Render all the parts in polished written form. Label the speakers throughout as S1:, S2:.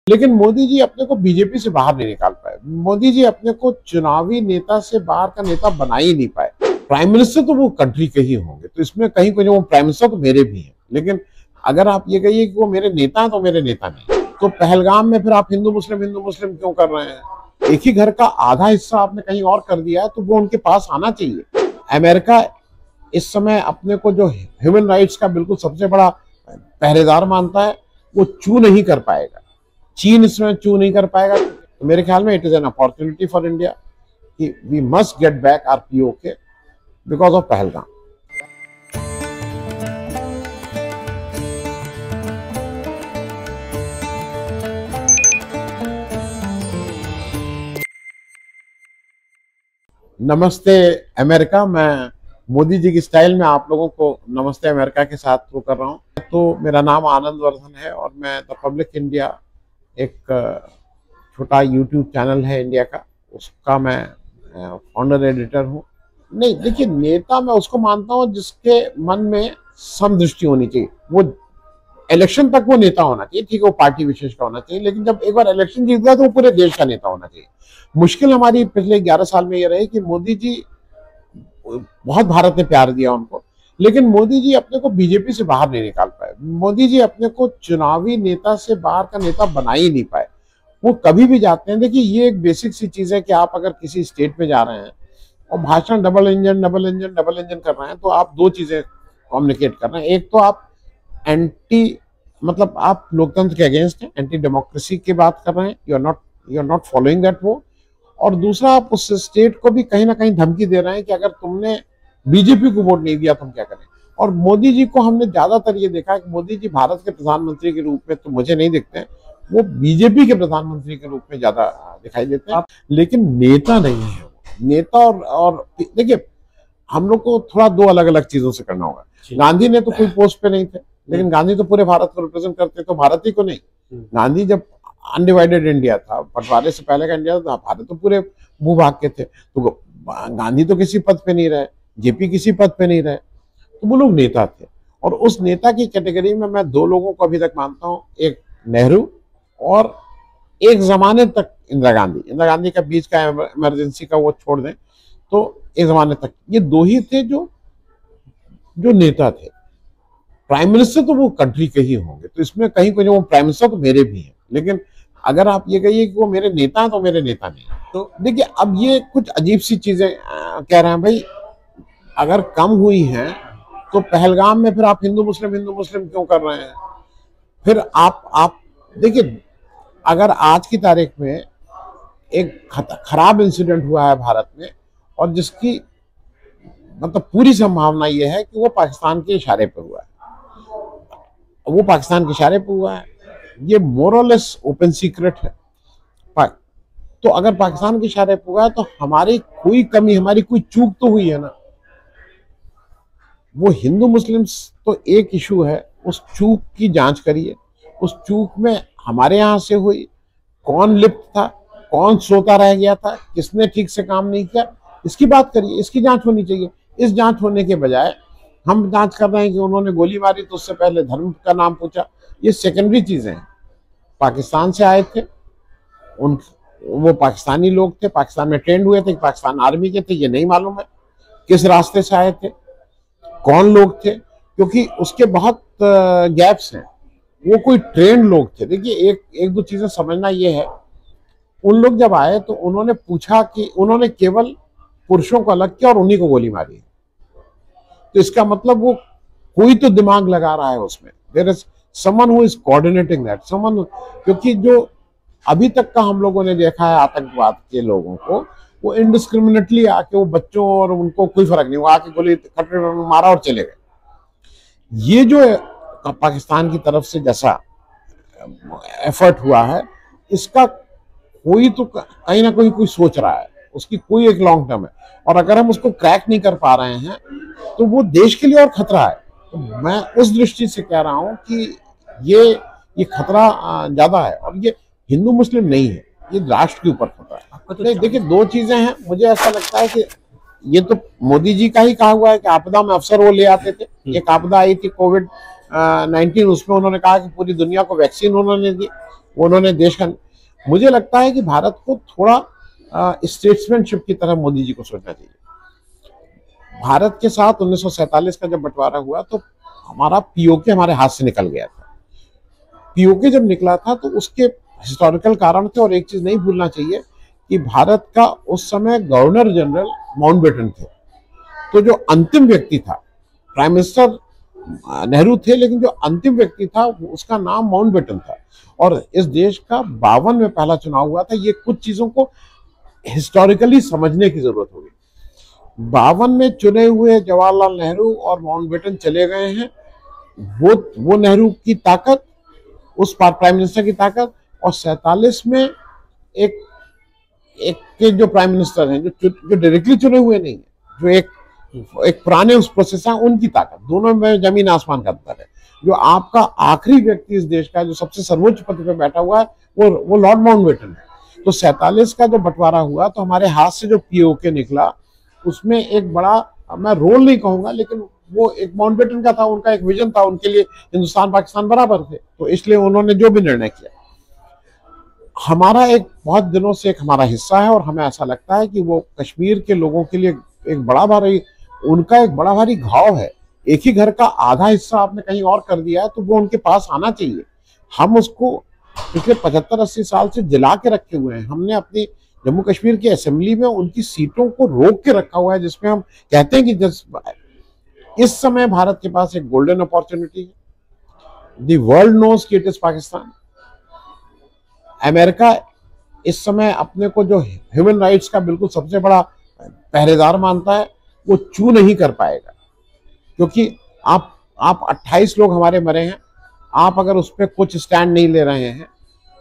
S1: लेकिन मोदी जी अपने को बीजेपी से बाहर नहीं निकाल पाए। मोदी जी अपने को चुनावी नेता से बाहर का नेता बना ही नहीं पाए। प्राइम मिनिस्टर तो वो कंट्री के ही होंगे, तो इसमें कहीं कोई वो प्राइम मिनिस्टर तो मेरे भी हैं, लेकिन अगर आप ये कहिए कि वो मेरे नेता हैं तो मेरे नेता नहीं। तो पहलगाम में फिर आप हिंदू मुस्लिम क्यों कर रहे हैं? एक ही घर का आधा हिस्सा आपने कहीं और कर दिया है, तो वो उनके पास आना चाहिए। अमेरिका इस समय अपने को जो ह्यूमन राइट्स का बिल्कुल सबसे बड़ा पहरेदार मानता है, वो चू नहीं कर पाएगा। चीन इसमें चू नहीं कर पाएगा। तो मेरे ख्याल में it is an opportunity for India कि we must get back our POK because of Pahalgam. नमस्ते अमेरिका। मैं मोदी जी की स्टाइल में आप लोगों को नमस्ते अमेरिका के साथ वो कर रहा हूँ। तो मेरा नाम आनंद वर्धन है और मैं द पब्लिक इंडिया एक छोटा यूट्यूब चैनल है इंडिया का, उसका मैं फाउंडर एडिटर हूँ। नहीं देखिए, नेता मैं उसको मानता हूँ जिसके मन में समदृष्टि होनी चाहिए। वो इलेक्शन तक वो नेता होना चाहिए, ठीक है, वो पार्टी विशेष का होना चाहिए, लेकिन जब एक बार इलेक्शन जीत गया तो वो पूरे देश का नेता होना चाहिए। मुश्किल हमारी पिछले 11 साल में ये रही कि मोदी जी, बहुत भारत ने प्यार दिया उनको, लेकिन मोदी जी अपने को बीजेपी से बाहर नहीं निकाल पाए। मोदी जी अपने को चुनावी नेता से बाहर का नेता बना ही नहीं पाए। वो कभी भी जाते हैं, देखिए ये एक बेसिक सी चीज है कि आप अगर किसी स्टेट में जा रहे हैं और भाषण डबल इंजन कर रहे हैं, तो आप दो चीजें कम्युनिकेट कर रहे हैं। एक तो आप मतलब आप लोकतंत्र के अगेंस्ट हैं, एंटी डेमोक्रेसी की बात कर रहे हैं, you are not following that वो। और दूसरा, आप उस स्टेट को भी कहीं ना कहीं धमकी दे रहे हैं कि अगर तुमने बीजेपी को वोट नहीं दिया तुम क्या करें। और मोदी जी को हमने ज्यादातर ये देखा है कि मोदी जी भारत के प्रधानमंत्री के रूप में तो मुझे नहीं दिखते हैं, वो बीजेपी के प्रधानमंत्री के रूप में ज्यादा दिखाई देते हैं, लेकिन नेता नहीं है। नेता और देखिए, हम लोग को थोड़ा दो अलग अलग चीजों से करना होगा। गांधी ने तो कोई पोस्ट पे नहीं थे, लेकिन गांधी तो पूरे भारत को रिप्रेजेंट करते, तो भारत ही को नहीं। गांधी जब अनडिवाइडेड इंडिया था, बंटवारे से पहले का इंडिया था, भारत तो पूरे भूभाग के थे, तो गांधी तो किसी पद पे नहीं रहे, जेपी किसी पद पे नहीं रहे, तो वो लोग नेता थे। और उस नेता की कैटेगरी में मैं दो लोगों को अभी तक मानता हूँ, एक नेहरू और एक जमाने तक इंदिरा गांधी का बीच का इमरजेंसी का वो छोड़ दें तो एक जमाने तक ये दो ही थे जो नेता थे। प्राइम मिनिस्टर तो वो कंट्री के ही होंगे, तो इसमें कहीं कोई वो प्राइम मिनिस्टर तो मेरे भी हैं, लेकिन अगर आप ये कहिए कि वो मेरे नेता हैं तो मेरे नेता नहीं। तो देखिए, अब ये कुछ अजीब सी चीजें कह रहे हैं भाई। अगर कम हुई हैं तो पहलगाम में फिर आप हिंदू मुस्लिम क्यों कर रहे हैं? फिर आप देखिए, अगर आज की तारीख में एक खराब इंसिडेंट हुआ है भारत में, और जिसकी मतलब पूरी संभावना ये है कि वो पाकिस्तान के इशारे पे हुआ है, ये मोरलेस ओपन सीक्रेट है। तो अगर पाकिस्तान के इशारे पे हुआ है तो हमारी कोई कमी, हमारी कोई चूक तो हुई है ना। वो हिंदू मुस्लिम तो एक इशू है, उस चूक की जांच करिए। उस चूक में हमारे यहाँ से हुई, कौन लिप्त था, कौन सोता रह गया था, किसने ठीक से काम नहीं किया, इसकी बात करिए, इसकी जांच होनी चाहिए। इस जांच होने के बजाय हम जांच कर रहे हैं कि उन्होंने गोली मारी तो उससे पहले धर्म का नाम पूछा। ये सेकेंडरी चीजें हैं। पाकिस्तान से आए थे, वो पाकिस्तानी लोग थे, पाकिस्तान में ट्रेंड हुए थे, पाकिस्तान आर्मी के थे, ये नहीं मालूम है किस रास्ते से आए थे, कौन लोग थे, क्योंकि उसके बहुत गैप्स हैं। वो कोई ट्रेंड लोग थे। देखिए, एक दो चीजें समझना ये है, उन लोग जब आए तो उन्होंने पूछा कि उन्होंने केवल पुरुषों को अलग किया और उन्हीं को गोली मारी, तो इसका मतलब वो कोई तो दिमाग लगा रहा है उसमें। There is someone who is coordinating that someone, क्योंकि जो अभी तक का हम लोगों ने देखा है आतंकवाद के लोगों को, वो इनडिस्क्रिमिनेटली आके वो बच्चों और उनको कोई फर्क नहीं, वो आके गोली खटरे में मारा और चले गए। ये जो पाकिस्तान की तरफ से जैसा एफर्ट हुआ है, इसका कोई तो कहीं ना कहीं कोई सोच रहा है, उसकी कोई एक लॉन्ग टर्म है। और अगर हम उसको क्रैक नहीं कर पा रहे हैं तो वो देश के लिए और खतरा है। तो मैं उस दृष्टि से कह रहा हूं कि ये खतरा ज्यादा है, और ये हिंदू मुस्लिम नहीं है, ये राष्ट्र के ऊपर खतरा है। आपको नहीं, देखिए, दो चीजें हैं। मुझे ऐसा लगता है कि ये तो मोदी जी का ही कहा हुआ है कि आपदा में अफसर वो ले आते थे। एक आपदा आई थी कोविड-19, उसमें उन्होंने कहा कि पूरी दुनिया को वैक्सीन उन्होंने दी, उन्होंने देश का, मुझे लगता है कि भारत को थोड़ा स्टेट्समैनशिप की तरह मोदी जी को सोचना चाहिए। भारत के साथ 1947 का जब बंटवारा हुआ तो हमारा पीओके हमारे हाथ से निकल गया था। पीओके जब निकला था तो उसके हिस्टोरिकल कारण थे, और एक चीज नहीं भूलना चाहिए कि भारत का उस समय गवर्नर जनरल माउंटबेटन थे। तो जो अंतिम व्यक्ति था, प्राइम मिनिस्टर नेहरू थे, लेकिन जो अंतिम व्यक्ति था उसका नाम माउंटबेटन था। और इस देश का 52 में पहला चुनाव हुआ था। ये कुछ चीजों को हिस्टोरिकली समझने की जरूरत होगी। 52 में चुने हुए जवाहरलाल नेहरू और माउंटबेटन चले गए हैं। वो नेहरू की ताकत, उस प्राइम मिनिस्टर की ताकत, और 47 में एक के जो प्राइम मिनिस्टर हैं जो डायरेक्टली चुने हुए नहीं है, जो एक पुराने उस प्रोसेस है, उनकी ताकत, दोनों में जमीन आसमान का अंतर है। जो आपका आखिरी व्यक्ति इस देश का जो सबसे सर्वोच्च पद पे बैठा हुआ है वो लॉर्ड माउंटबेटन है। तो 47 का जब बंटवारा हुआ तो हमारे हाथ से जो पीओके निकला उसमें एक बड़ा, मैं रोल नहीं कहूंगा, लेकिन वो एक माउंटबेटन का था, उनका एक विजन था, उनके लिए हिंदुस्तान पाकिस्तान बराबर थे, तो इसलिए उन्होंने जो भी निर्णय किया हमारा एक बहुत दिनों से एक हमारा हिस्सा है। और हमें ऐसा लगता है कि वो कश्मीर के लोगों के लिए एक बड़ा भारी, उनका एक बड़ा भारी घाव है। एक ही घर का आधा हिस्सा आपने कहीं और कर दिया है तो वो उनके पास आना चाहिए। हम उसको पिछले 75-80 साल से जला के रखे हुए हैं। हमने अपनी जम्मू कश्मीर की असेंबली में उनकी सीटों को रोक के रखा हुआ है, जिसमें हम कहते हैं कि इस समय भारत के पास एक गोल्डन अपॉर्चुनिटी है। द वर्ल्ड नोज कि इट इज पाकिस्तान। अमेरिका इस समय अपने को जो ह्यूमन राइट्स का बिल्कुल सबसे बड़ा पहरेदार मानता है, वो चू नहीं कर पाएगा, क्योंकि आप 28 लोग हमारे मरे हैं। आप अगर उस पर कुछ स्टैंड नहीं ले रहे हैं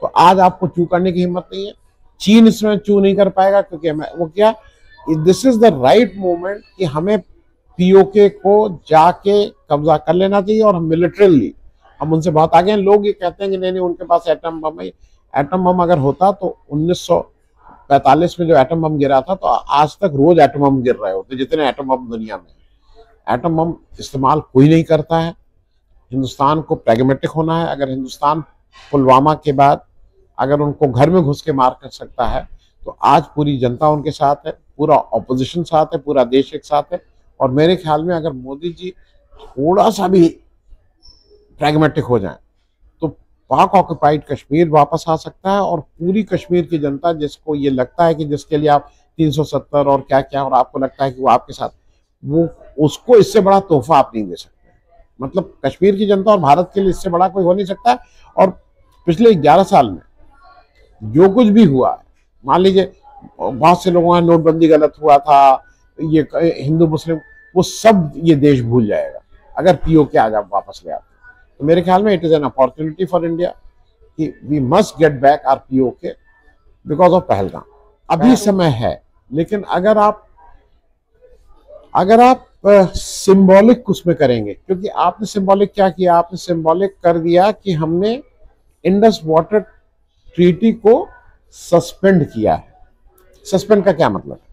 S1: तो आज आपको चू करने की हिम्मत नहीं है। चीन इसमें चू नहीं कर पाएगा, क्योंकि वो क्या, this is the right moment कि हमें पीओके को जाके कब्जा कर लेना चाहिए। और हम मिलिट्रली हम उनसे बहुत आगे हैं। लोग ये कहते हैं कि नहीं उनके पास एटम बम है। एटम बम अगर होता तो 1945 में जो एटम बम गिरा था, तो आज तक रोज एटम बम गिर रहे होते जितने एटम बम दुनिया में। एटम बम इस्तेमाल कोई नहीं करता है। हिंदुस्तान को प्रैग्मेटिक होना है। अगर हिंदुस्तान पुलवामा के बाद अगर उनको घर में घुस के मार कर सकता है तो आज पूरी जनता उनके साथ है, पूरा ऑपोजिशन साथ है, पूरा देश एक साथ है। और मेरे ख्याल में अगर मोदी जी थोड़ा सा भी प्रैग्मेटिक हो जाए तो पाक ऑक्युपाइड कश्मीर वापस आ सकता है। और पूरी कश्मीर की जनता, जिसको ये लगता है कि जिसके लिए आप 370 और क्या क्या, और आपको लगता है कि वो आपके साथ, वो उसको इससे बड़ा तोहफा आप नहीं दे सकते। मतलब कश्मीर की जनता और भारत के लिए इससे बड़ा कोई हो नहीं सकता। और पिछले 11 साल में जो कुछ भी हुआ है, मान लीजिए बहुत से लोगों का नोटबंदी गलत हुआ था, ये हिंदू मुस्लिम, वो सब ये देश भूल जाएगा अगर पीओके आज आप वापस ले आते। तो मेरे ख्याल में it is an opportunity for India कि we must get back our POK because of Pahalgam. अभी समय है, लेकिन अगर आप सिंबॉलिक उसमें करेंगे, क्योंकि आपने सिंबॉलिक क्या किया, आपने सिंबॉलिक कर दिया कि हमने इंडस वाटर ट्रीटी को सस्पेंड किया है। सस्पेंड का क्या मतलब है?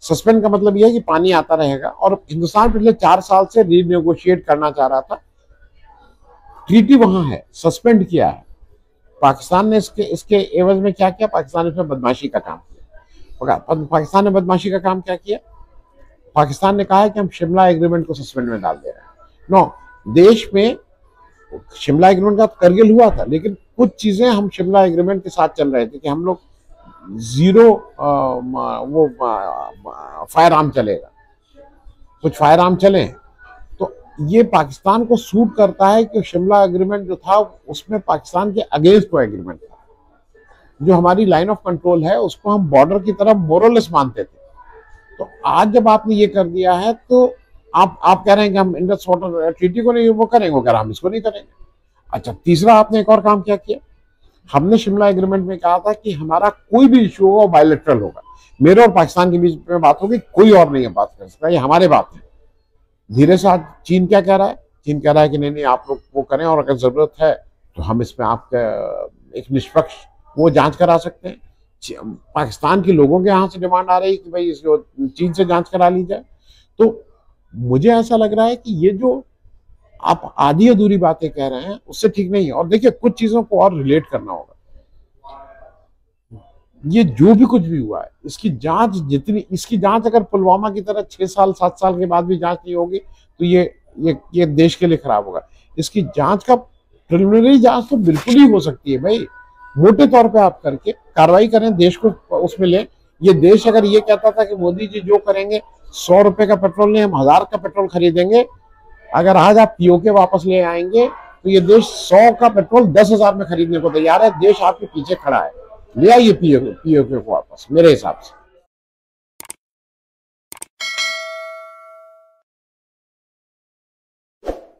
S1: सस्पेंड का मतलब यह है कि पानी आता रहेगा। और हिंदुस्तान पिछले 4 साल से रीनेगोशिएट करना चाह रहा था, ट्रीटी वहां है, सस्पेंड किया है। पाकिस्तान ने इसके एवज में क्या किया? पाकिस्तान ने इसमें बदमाशी का काम किया। पाकिस्तान ने बदमाशी का काम क्या किया? पाकिस्तान ने कहा है कि हम शिमला एग्रीमेंट को सस्पेंड में डाल दे रहे हैं। नो, देश में शिमला एग्रीमेंट का करगिल हुआ था, लेकिन कुछ चीजें हम शिमला एग्रीमेंट के साथ चल रहे थे कि हम लोग जीरो वो फायर आर्म चलेगा, कुछ फायर आर्म चले। तो ये पाकिस्तान को सूट करता है कि शिमला एग्रीमेंट जो था उसमें पाकिस्तान के अगेंस्ट वो एग्रीमेंट था। जो हमारी लाइन ऑफ कंट्रोल है उसको हम बॉर्डर की तरफ मोरलेस मानते थे। तो आज जब आपने ये कर दिया है तो आप कह रहे हैं कि हम इंडस वाटर ट्रीटी को नहीं वो करेंगे, वो कह रहे हम इसको नहीं करेंगे। अच्छा, तीसरा आपने एक और काम क्या किया? हमने शिमला एग्रीमेंट में कहा था कि हमारा कोई भी इशू होगा वो बायलैटरल होगा, मेरे और पाकिस्तान के बीच में बात होगी, कोई और नहीं है बात कर सकता, ये हमारे बात है। धीरे से आज चीन क्या कह रहा है? चीन कह रहा है कि नहीं आप लोग वो करें, और अगर जरूरत है तो हम इसमें आपका एक निष्पक्ष वो जांच करा सकते हैं। पाकिस्तान के लोगों के यहाँ से डिमांड आ रही है कि भाई इसको चीन से जांच करा ली जाए। तो मुझे ऐसा लग रहा है कि ये जो आप आधी अधूरी बातें कह रहे हैं, उससे ठीक नहीं है। और देखिए, कुछ चीजों को और रिलेट करना होगा। ये जो भी कुछ भी हुआ है, इसकी जांच अगर पुलवामा की तरह 6 साल 7 साल के बाद भी जांच नहीं होगी तो ये देश के लिए खराब होगा। इसकी जांच का प्रिलिमिनरी जांच तो बिल्कुल ही हो सकती है भाई, मोटे तौर पे आप करके कार्रवाई करें, देश को उसमें ले। ये देश अगर ये कहता था कि मोदी जी जो करेंगे 100 रुपए का पेट्रोल नहीं, हम 1000 का पेट्रोल खरीदेंगे, अगर आज आप पीओके वापस ले आएंगे तो ये देश 100 का पेट्रोल 10,000 में खरीदने को तैयार है। देश आपके पीछे खड़ा है, ले आइए पीओके को वापस, मेरे हिसाब से।